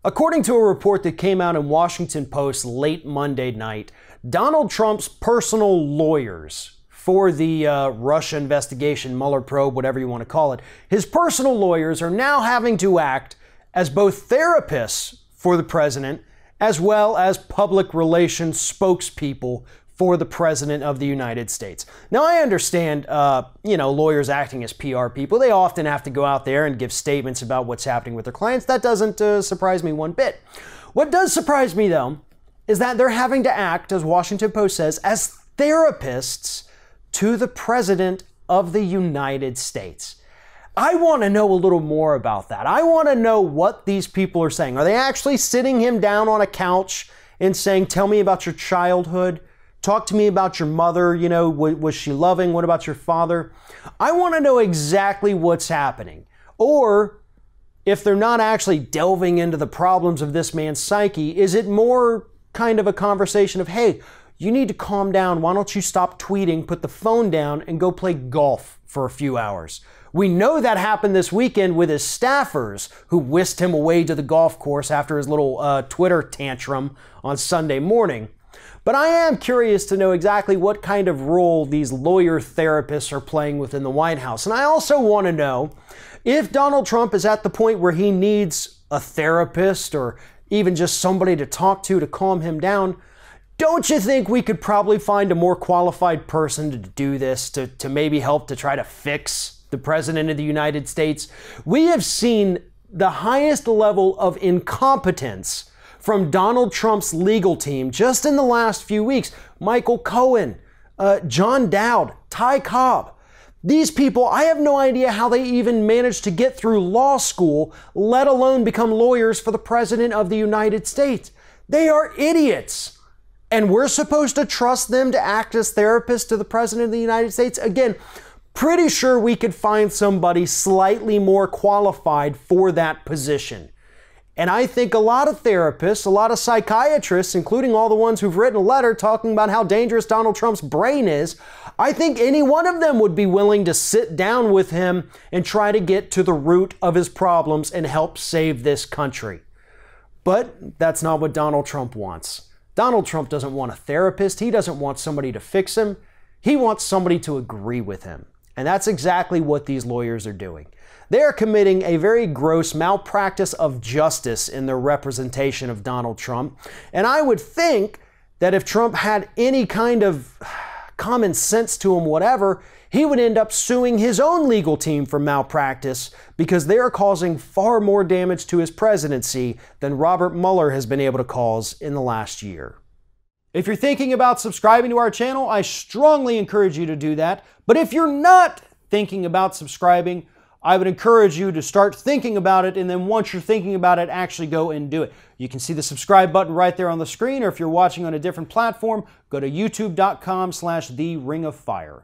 According to a report that came out in Washington Post late Monday night, Donald Trump's personal lawyers for the Russia investigation, Mueller probe, whatever you want to call it, his personal lawyers are now having to act as both therapists for the president as well as public relations spokespeople for the President of the United States. Now, I understand, lawyers acting as PR people, they often have to go out there and give statements about what's happening with their clients. That doesn't surprise me one bit. What does surprise me, though, is that they're having to act, as Washington Post says, as therapists to the President of the United States. I want to know a little more about that. I want to know what these people are saying. Are they actually sitting him down on a couch and saying, tell me about your childhood? Talk to me about your mother, was she loving? What about your father? I want to know exactly what's happening. Or if they're not actually delving into the problems of this man's psyche, is it more kind of a conversation of, hey, you need to calm down. Why don't you stop tweeting, put the phone down, and go play golf for a few hours? We know that happened this weekend with his staffers who whisked him away to the golf course after his little Twitter tantrum on Sunday morning. But I am curious to know exactly what kind of role these lawyer therapists are playing within the White House. And I also want to know if Donald Trump is at the point where he needs a therapist or even just somebody to talk to calm him down. Don't you think we could probably find a more qualified person to do this, to maybe help to try to fix the President of the United States? We have seen the highest level of incompetence from Donald Trump's legal team just in the last few weeks. Michael Cohen, John Dowd, Ty Cobb. These people, I have no idea how they even managed to get through law school, let alone become lawyers for the President of the United States. They are idiots. And we're supposed to trust them to act as therapists to the President of the United States? Again, pretty sure we could find somebody slightly more qualified for that position. And I think a lot of therapists, a lot of psychiatrists, including all the ones who've written a letter talking about how dangerous Donald Trump's brain is, I think any one of them would be willing to sit down with him and try to get to the root of his problems and help save this country. But that's not what Donald Trump wants. Donald Trump doesn't want a therapist. He doesn't want somebody to fix him. He wants somebody to agree with him. And that's exactly what these lawyers are doing. They are committing a very gross malpractice of justice in their representation of Donald Trump. And I would think that if Trump had any kind of common sense to him, whatever, he would end up suing his own legal team for malpractice because they are causing far more damage to his presidency than Robert Mueller has been able to cause in the last year. If you're thinking about subscribing to our channel, I strongly encourage you to do that. But if you're not thinking about subscribing, I would encourage you to start thinking about it, and then once you're thinking about it, actually go and do it. You can see the subscribe button right there on the screen, or if you're watching on a different platform, go to youtube.com/theringofFire.